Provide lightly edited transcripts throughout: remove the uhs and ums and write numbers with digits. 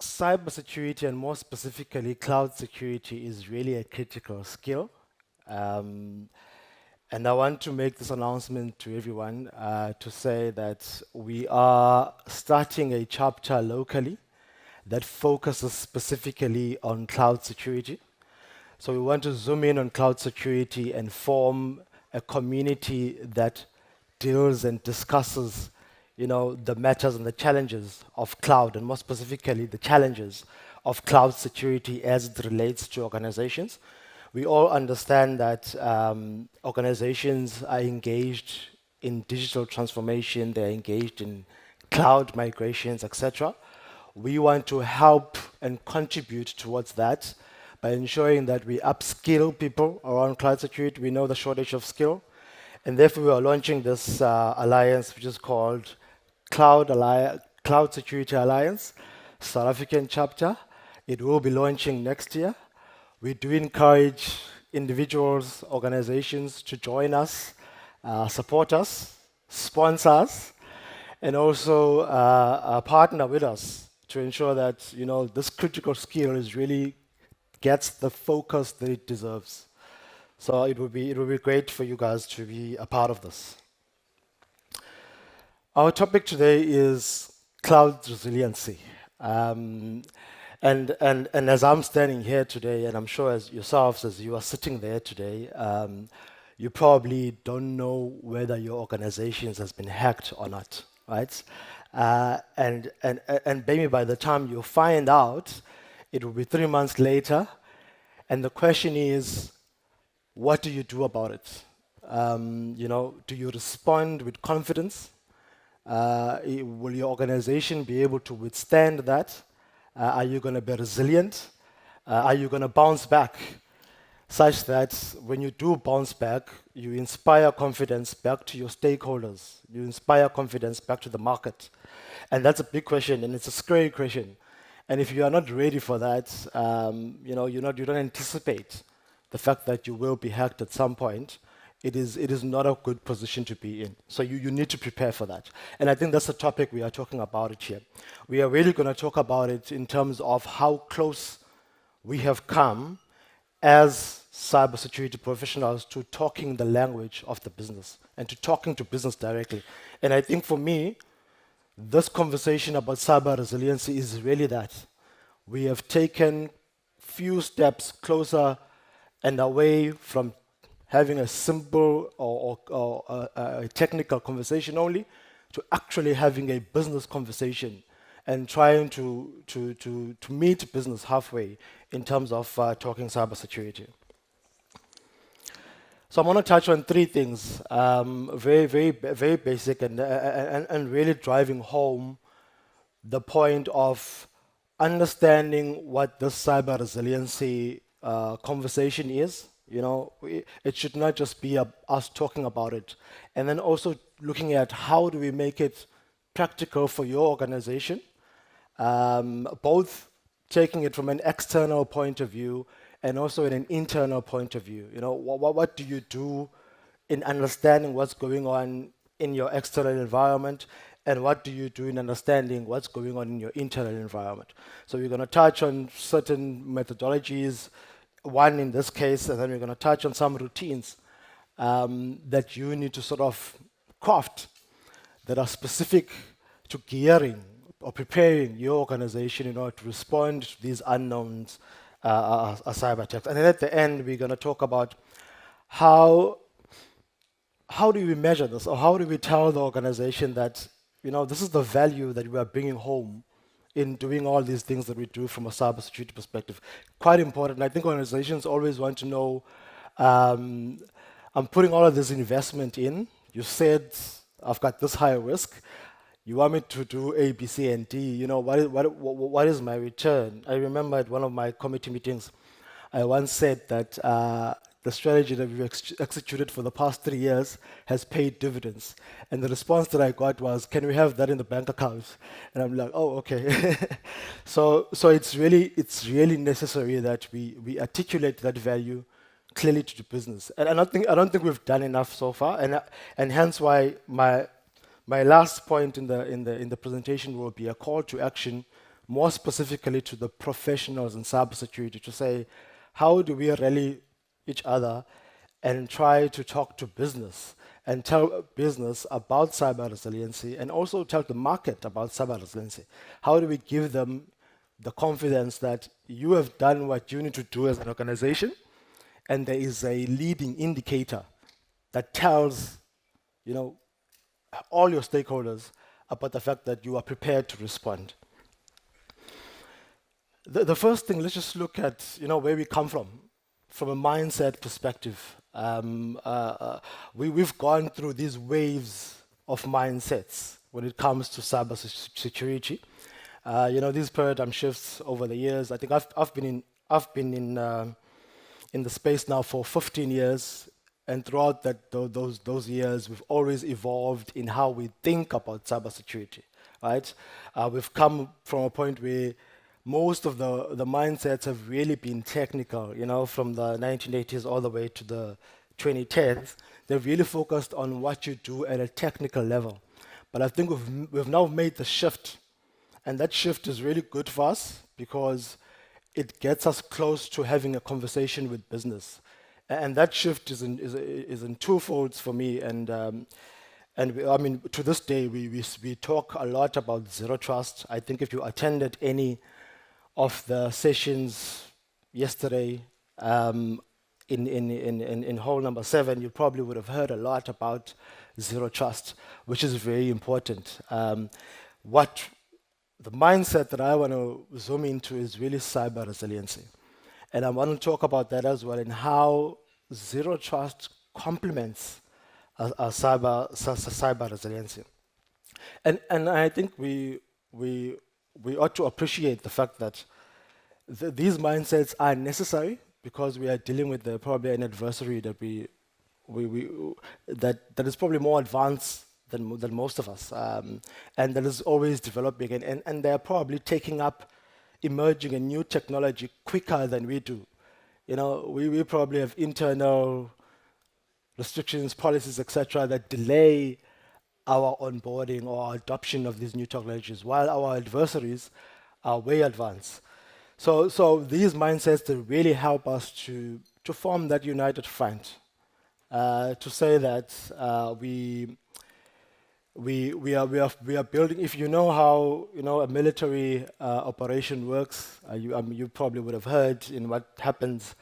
cybersecurity and more specifically cloud security is really a critical skill. Um, and I want to make this announcement to everyone to say that we are starting a chapter locally that focuses specifically on cloud security. So we want to zoom in on cloud security and form a community that deals and discusses, the matters and the challenges of cloud, and more specifically, the challenges of cloud security as it relates to organizations. We all understand that organizations are engaged in digital transformation, they're engaged in cloud migrations, etc. We want to help and contribute towards that by ensuring that we upskill people around cloud security. We know the shortage of skill, and therefore we are launching this alliance, which is called Cloud Security Alliance, South African chapter. It will be launching next year. We do encourage individuals, organizations to join us, support us, sponsor us, and also partner with us to ensure that this critical skill is really gets the focus that it deserves. So it would be great for you guys to be a part of this. Our topic today is cloud resiliency. And as I'm standing here today, and I'm sure as yourselves, as you are sitting there today, you probably don't know whether your organization has been hacked or not, right? And maybe by the time you find out, it will be 3 months later, and the question is, what do you do about it? Do you respond with confidence? Will your organization be able to withstand that? Are you going to be resilient? Are you going to bounce back such that when you do bounce back, you inspire confidence back to your stakeholders, you inspire confidence back to the market? And that's a big question, and it's a scary question. And if you are not ready for that, you don't anticipate the fact that you will be hacked at some point, it is not a good position to be in. So you need to prepare for that. And I think that's the topic we are talking about it here. We are really going to talk about it in terms of how close we have come as cybersecurity professionals to talking the language of the business and to talking to business directly. And I think for me, this conversation about cyber resiliency is really that. We have taken few steps closer and away from having a simple or a technical conversation only to actually having a business conversation and trying to meet business halfway in terms of talking cybersecurity. So I'm going to touch on 3 things, very basic and really driving home the point of understanding what this cyber resiliency conversation is. It should not just be us talking about it, and then also looking at how do we make it practical for your organization, both taking it from an external point of view and also in an internal point of view. What do you do in understanding what's going on in your external environment, and what do you do in understanding what's going on in your internal environment? So we're going to touch on certain methodologies, one in this case, and then we're going to touch on some routines that you need to sort of craft that are specific to gearing or preparing your organization in order to respond to these unknowns, cyber attacks. And then at the end, we're going to talk about how do we measure this, or how do we tell the organization that this is the value that we are bringing home in doing all these things that we do from a cybersecurity perspective. Quite important. I think organizations always want to know, I'm putting all of this investment in. You said I've got this high risk. You want me to do A, B, C, and D. What is my return? I remember at one of my committee meetings, I once said that the strategy that we've executed for the past 3 years has paid dividends. And the response that I got was, can we have that in the bank account? And I'm like, oh, okay. So it's really necessary that we articulate that value clearly to the business. And I don't think we've done enough so far. And hence why my last point in the presentation will be a call to action more specifically to the professionals in cybersecurity to say, how do we rally each other and try to talk to business and tell business about cyber resiliency and also tell the market about cyber resiliency? How do we give them the confidence that you have done what you need to do as an organization, and there is a leading indicator that tells, you know, all your stakeholders about the fact that you are prepared to respond. The first thing, let's just look at, you know, where we come from a mindset perspective. We've gone through these waves of mindsets when it comes to cyber security. You know, these paradigm shifts over the years. I think I've been in the space now for 15 years, and throughout those years, we've always evolved in how we think about cybersecurity, right? We've come from a point where most of the mindsets have really been technical, you know, from the 1980s all the way to the 2010s. They've really focused on what you do at a technical level. But I think we've now made the shift, and that shift is really good for us because it gets us close to having a conversation with business. And that shift is in twofolds for me. I mean, to this day, we talk a lot about zero trust. I think if you attended any of the sessions yesterday in hall number 7, you probably would have heard a lot about zero trust, which is very important. What the mindset that I want to zoom into is really cyber resiliency. And I want to talk about that as well, and how zero trust complements cyber resiliency. And I think we ought to appreciate the fact that these mindsets are necessary because we are dealing with probably an adversary that is probably more advanced than most of us, and that is always developing, and they're probably taking up emerging and new technology quicker than we do. You know, we probably have internal restrictions, policies, etc., that delay our onboarding or adoption of these new technologies, while our adversaries are way advanced. So these mindsets, they really help us to form that united front, to say that we are building. If you know how, you know, a military operation works, you probably would have heard in what happens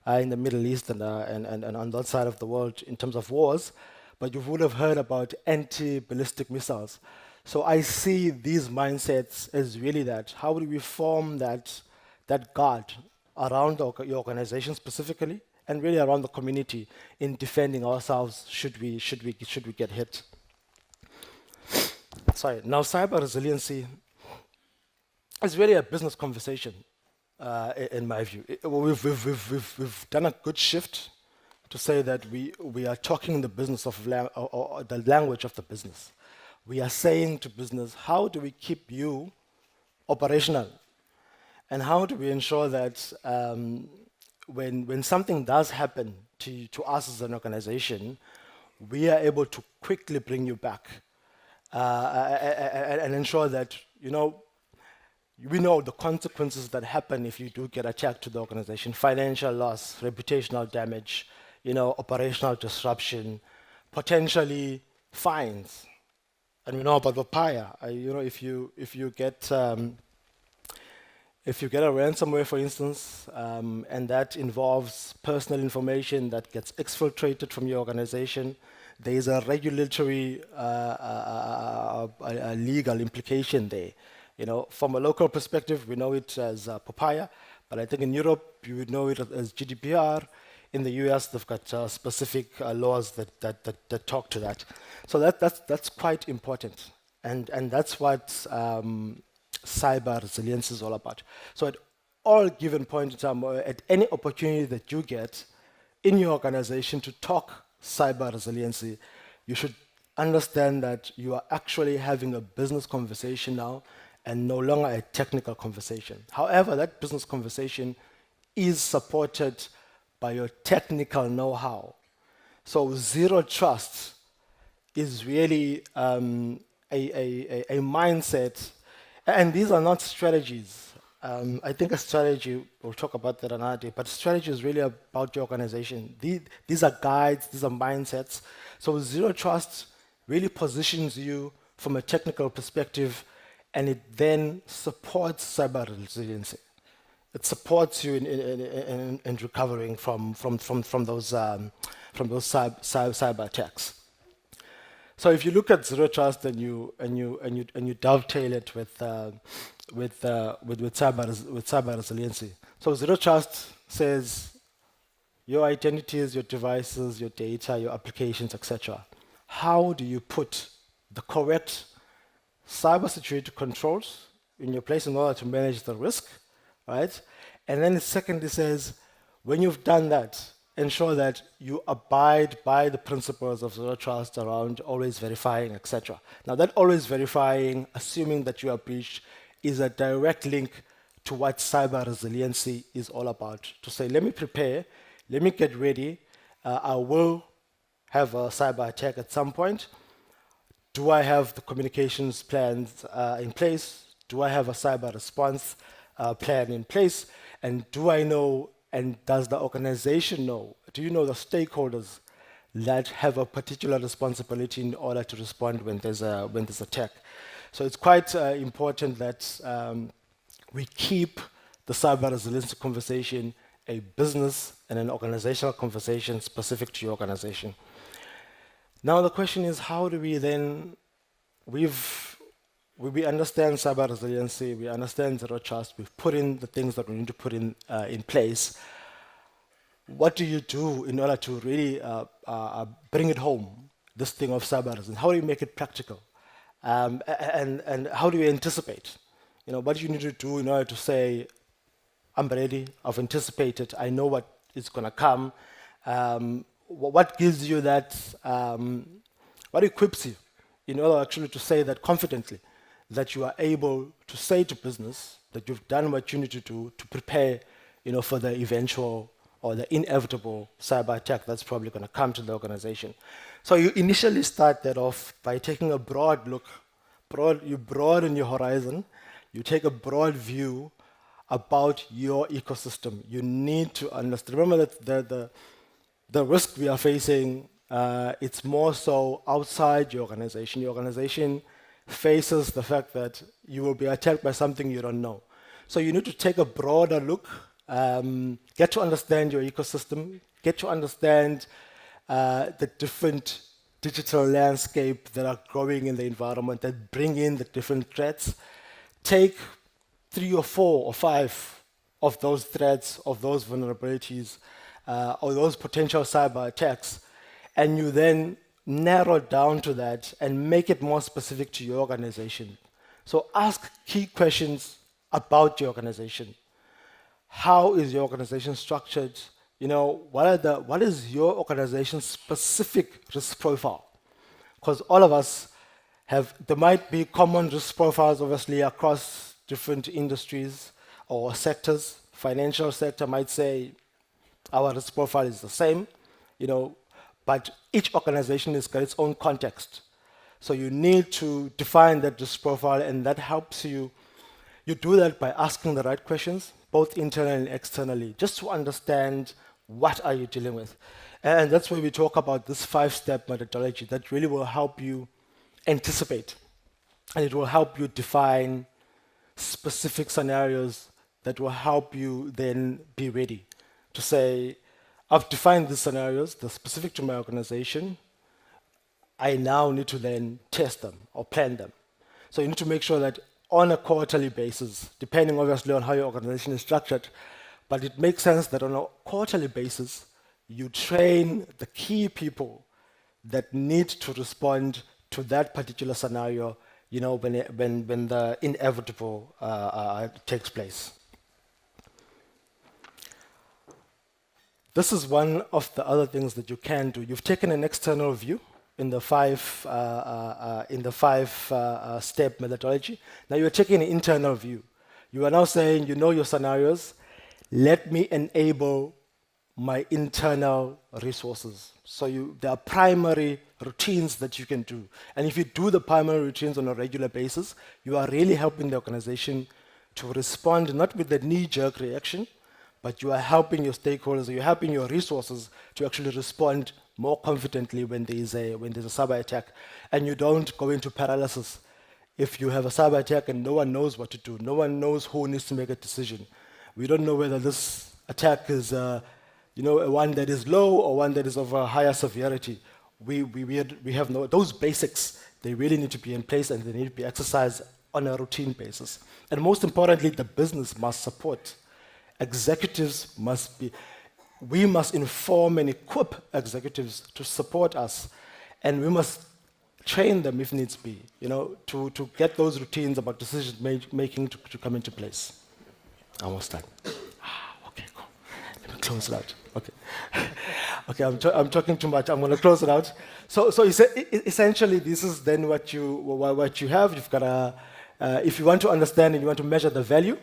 in the Middle East and on that side of the world in terms of wars, but you would have heard about anti-ballistic missiles. So I see these mindsets as really that. How do we form that guard around your organization specifically, and really around the community in defending ourselves should we get hit? Sorry. Now, cyber resiliency is really a business conversation, in my view. We've done a good shift to say that we are talking the business of or the language of the business. We are saying to business, how do we keep you operational, and how do we ensure that when something does happen to us as an organization, we are able to quickly bring you back. And ensure that, you know, we know the consequences that happen if you do get attacked to the organization: financial loss, reputational damage, you know, operational disruption, potentially fines. And we know about the PIA. You know, if you get a ransomware, for instance, and that involves personal information that gets exfiltrated from your organization, there is a regulatory, a legal implication there. You know, from a local perspective, we know it as papaya, but I think in Europe you would know it as GDPR. In the US, they've got specific laws that talk to that. So that's quite important, and that's what cyber resilience is all about. So at all given point in time, or at any opportunity that you get in your organization to talk cyber resiliency, you should understand that you are actually having a business conversation now and no longer a technical conversation. However, that business conversation is supported by your technical know-how. So zero trust is really a mindset And these are not strategies. I think a strategy, we'll talk about that another day, but strategy is really about your organization. These are guides, these are mindsets. So zero trust really positions you from a technical perspective, and it then supports cyber resiliency. It supports you in recovering from those cyber attacks. So if you look at zero trust and you dovetail it with cyber resiliency. So zero trust says your identities, your devices, your data, your applications, etc. How do you put the correct cybersecurity controls in your place in order to manage the risk, right? And then secondly says, when you've done that, ensure that you abide by the principles of zero trust around always verifying, etc. Now that always verifying, assuming that you are breached, is a direct link to what cyber resiliency is all about. To say, let me prepare, let me get ready, I will have a cyber attack at some point. Do I have the communications plans in place? Do I have a cyber response plan in place? And do I know, and does the organization know, do you know the stakeholders that have a particular responsibility in order to respond when there's attack? So it's quite important that we keep the cyber resilience conversation a business and an organizational conversation specific to your organization. Now the question is, how do we then, we understand cyber resiliency, we understand zero trust, we've put in the things that we need to put in place. What do you do in order to really bring it home, this thing of cyber resilience? How do you make it practical? And how do you anticipate? You know, what do you need to do in order to say, I'm ready, I've anticipated, I know what is going to come. What gives you that, what equips you in order actually to say that confidently, that you are able to say to business that you've done what you need to do to prepare, you know, for the eventual or the inevitable cyber attack that's probably going to come to the organization. So you initially start that off by taking a broad look, you broaden your horizon, you take a broad view about your ecosystem. You need to understand, remember that the risk we are facing, it's more so outside your organization. Your organization faces the fact that you will be attacked by something you don't know. So you need to take a broader look, get to understand your ecosystem, get to understand the different digital landscape that are growing in the environment that bring in the different threats. Take 3 or 4 or 5 of those threats, of those vulnerabilities, or those potential cyber attacks, and you then narrow down to that and make it more specific to your organization. So ask key questions about your organization. How is your organization structured? You know, what is your organization's specific risk profile? Because all of us there might be common risk profiles, obviously, across different industries or sectors. Financial sector might say our risk profile is the same, you know, but each organization has got its own context. So you need to define that risk profile, and that helps you. You do that by asking the right questions, both internally and externally, just to understand what are you dealing with. And that's where we talk about this 5-step methodology that really will help you anticipate, and it will help you define specific scenarios that will help you then be ready to say, I've defined these scenarios, they're specific to my organization. I now need to then test them or plan them. So you need to make sure that on a quarterly basis, depending obviously on how your organization is structured, but it makes sense that on a quarterly basis, you train the key people that need to respond to that particular scenario, you know, when the inevitable takes place. This is one of the other things that you can do. You've taken an external view in the 5-step methodology. Now you're taking an internal view. You are now saying, you know your scenarios. Let me enable my internal resources. So there are primary routines that you can do. And if you do the primary routines on a regular basis, you are really helping the organization to respond not with a knee-jerk reaction, but you are helping your stakeholders, you're helping your resources to actually respond more confidently when there's a cyber attack. And you don't go into paralysis. If you have a cyber attack and no one knows what to do, no one knows who needs to make a decision. We don't know whether this attack is one that is low or one that is of a higher severity. We have no, those basics, they really need to be in place and they need to be exercised on a routine basis. And most importantly, the business must support. Executives we must inform and equip executives to support us. And we must train them if needs be, to get those routines about decision making to come into place. Almost done. Okay, cool. Let me close it out. Okay. Okay, I'm talking too much. I'm going to close it out. So essentially, this is then what you have. You've got if you want to understand and you want to measure the value,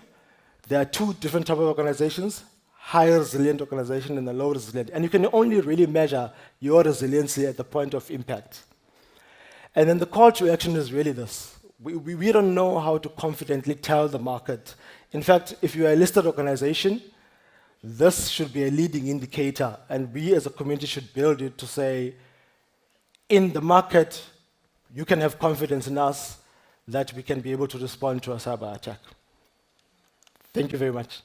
there are two different types of organizations: high resilient organization and a low resilient. And you can only really measure your resiliency at the point of impact. And then the call to action is really this. We don't know how to confidently tell the market. In fact, if you're a listed organization, this should be a leading indicator, and we as a community should build it to say, in the market, you can have confidence in us that we can be able to respond to a cyber attack. Thank you very much.